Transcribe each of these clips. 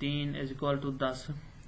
3 = 10,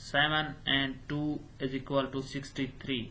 7 and 2 = 63,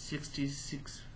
66।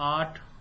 8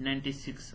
96।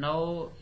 9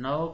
9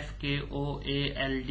FKOALD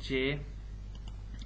J,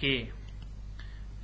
K।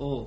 O।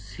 C।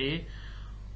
A।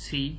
C।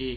A।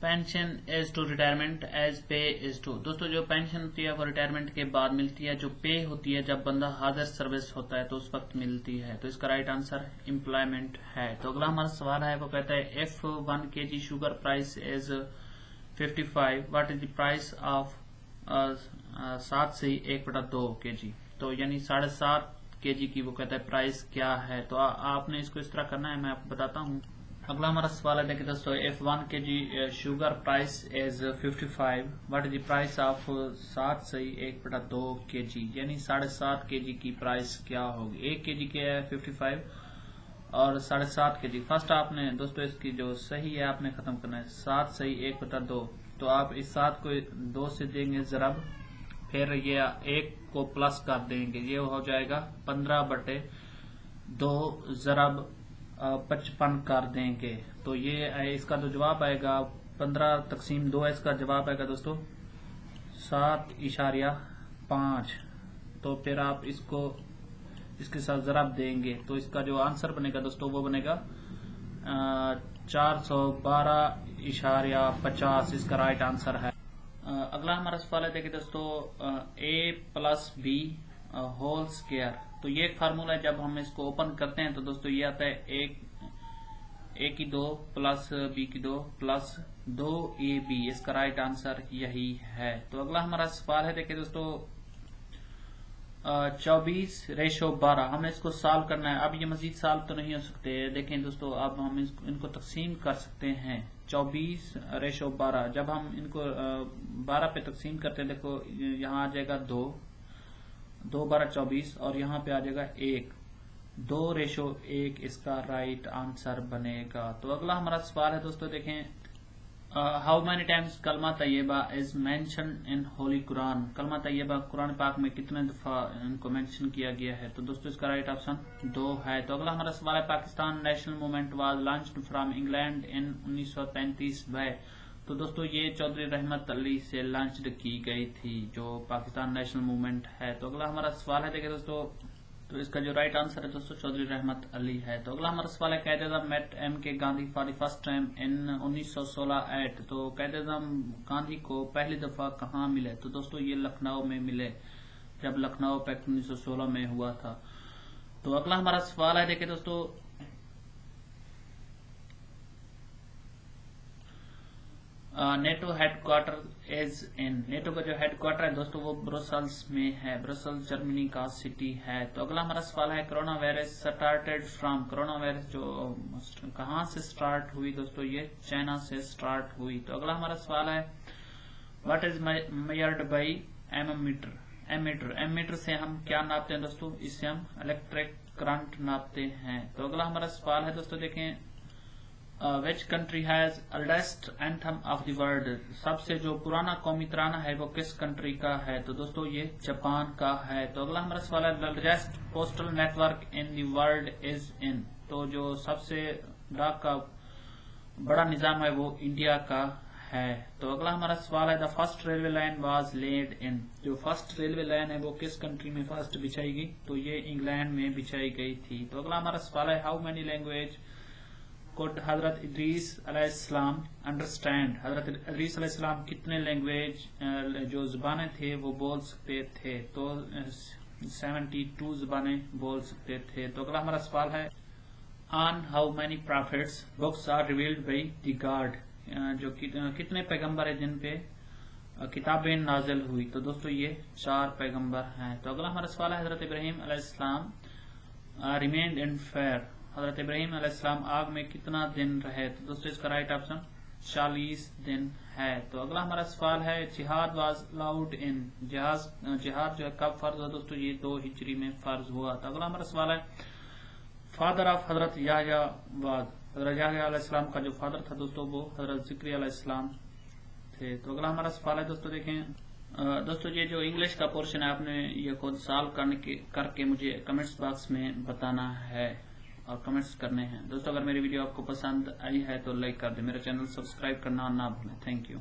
Pension is to retirement as pay is to. دوستو جو pension ہوتی ہے وہ retirement کے بعد ملتی ہے، جو پے ہوتی ہے جب بندہ حاضر سروس ہوتا ہے تو اس وقت ملتی ہے. تو اس کا رائٹ آنسر امپلائمنٹ ہے. تو اگلا ہمارا سوال ہے، وہ کہتا ہے if 1 kg sugar price is 55 what is the price of 7 سے 1/2 kg. تو یعنی 7.5 kg کی وہ کہتا ہے پرائس کیا ہے. تو آپ نے اس کو اس طرح کرنا ہے، میں آپ کو بتاتا ہوں. اگلا ہمارا سوال ہے، دیکھیں دوستو if 1 kg sugar price is 55 what is the price of 7 سے 1/2 kg یعنی 7.5 kg کی پرائس کیا ہوگی. 1 kg کے ہے 55 اور 7.5 kg. فرسٹ آپ نے دوستو اس کی جو صحیح ہے آپ نے ختم کرنا ہے. 7 سے 1/2 تو آپ اس 7 کو 2 سے دیں گے ضرب، پھر یہ 1 کو پلس کر دیں گے، یہ ہو جائے گا 15/2 ضرب 55 کر دیں گے. تو یہ اس کا جو جواب آئے گا 15/2 اس کا جواب آئے گا دوستو 7.5. تو پھر آپ اس کو اس کے ساتھ ضرب دیں گے تو اس کا جو آنسر بنے گا دوستو وہ بنے گا 412.50. اس کا رائٹ آنسر ہے. اگلا ہمارا سوال ہے، دیکھیں دوستو a+b ہول سکوائر. تو یہ ایک فارمولا ہے، جب ہم اس کو اوپن کرتے ہیں تو دوستو یہ آتا ہے a کی 2 پلس b کی 2 پلس 2ab. اس کا رائٹ آنسر یہی ہے. تو اگلا ہمارا سوال ہے، دیکھیں دوستو 24:12. ہمیں اس کو سالو کرنا ہے. اب یہ مزید سالو تو نہیں ہو سکتے. دیکھیں دوستو اب ہم ان کو تقسیم کر سکتے ہیں. 24:12 جب ہم ان کو 12 پہ تقسیم کرتے ہیں، دیکھو یہاں آ جائے گا 2 12 24 اور یہاں پہ آ جائے گا 1 2:1. اس کا رائٹ آنسر بنے گا. تو اگلا ہمارا سوال ہے دوستو، دیکھیں ہاؤ مینی ٹائمز کلمہ طیبہ از مینشنڈ ان ہولی قرآن. کلمہ طیبہ قرآن پاک میں کتنے دفعہ ان کو مینشن کیا گیا ہے. تو دوستو اس کا رائٹ آپشن 2 ہے. تو اگلا ہمارا سوال ہے، Pakistan national movement was launched from England in 1935 by. تو دوستو یہ چودھری رحمت علی سے لانچڈ کی گئی تھی جو پاکستان نیشنل موومنٹ ہے. تو اگلا ہمارا سوال ہے، دیکھیں دوستو تو اس کا جو رائٹ آنسر ہے دوستو چودھری رحمت علی ہے. تو اگلا ہمارا سوال ہے، Quaid Azam met M K Gandhi for the first time in 1916 at. تو قائد اعظم گاندھی کو پہلی دفعہ کہاں ملے. تو دوستو یہ لکھنؤ میں ملے، جب لکھنؤ پیکٹ 1916 میں ہوا تھا. تو اگلا ہمارا سوال ہے، دیکھیں دوستو NATO headquarter is in. NATO کا جو ہیڈ کوارٹر ہے دوستو وہ برسلز میں ہے. برسلز جرمنی کا سٹی ہے. تو اگلا ہمارا سوال ہے، corona virus started from. Corona virus جو کہاں سے سٹارٹ ہوئی دوستو، یہ چائنا سے سٹارٹ ہوئی. تو اگلا ہمارا سوال ہے، what is measured by emitter. Emitter سے ہم کیا ناپتے ہیں دوستو، اس سے ہم الیکٹرک کرنٹ ناپتے ہیں. تو اگلا ہمارا سوال ہے دوستو، دیکھیں which country has oldest anthem of the world. سب سے جو پرانا قومی ترانہ ہے وہ کس کنٹری کا ہے. تو دوستو یہ جاپان کا ہے. تو اگلا ہمارا سوال ہے، largest postal network in the world is in. تو جو سب سے ڈاک کا بڑا نظام ہے وہ انڈیا کا ہے. تو اگلا ہمارا سوال ہے، the first railway line was laid in. جو فرسٹ ریلوے لائن ہے وہ کس کنٹری میں فرسٹ بچھائی گئی. تو یہ انگلینڈ میں بچھائی گئی تھی. تو اگلا ہمارا سوال ہے، how many language could حضرت ادریس علیہ السلام انڈرسٹینڈ. حضرت ادریس علیہ السلام کتنے لینگویج جو زبانیں تھے وہ بول سکتے تھے. تو 72 زبانیں بول سکتے تھے. تو اگلا ہمارا سوال ہے، on how many prophets books are revealed by the God. جو کتنے پیغمبر ہیں جن پہ کتابیں نازل ہوئی. تو دوستو یہ 4 پیغمبر ہیں. تو اگلا ہمارا سوال ہے، حضرت ابراہیم علیہ السلام remained in fire. حضرت ابراہیم علیہ السلام آگ میں کتنا دن رہے. تو دوستو اس کا رائٹ آپشن 40 دن ہے. تو اگلا ہمارا سوال ہے، جہاد واز لاؤڈ ان. جہاد جو ہے کب فرض ہوا دوستو، یہ 2 ہجری میں فرض ہوا. تو اگلا ہمارا سوال ہے، فادر آف حضرت یحییٰ واز. حضرت یحییٰ علیہ السلام کا جو فادر تھا دوستو وہ حضرت زکریا علیہ السلام تھے. تو اگلا ہمارا سوال ہے دوستو، دیکھیں دوستو یہ جو انگلش کا پورشن ہے آپ نے یہ خود سالو کر کے مجھے کمنٹس باکس میں بتانا ہے اور کمنٹس کرنے ہیں. دوستو اگر میری ویڈیو آپ کو پسند آئی ہے تو لائک کر دیں. میرا چینل سبسکرائب کرنا نہ بھولیں. Thank you.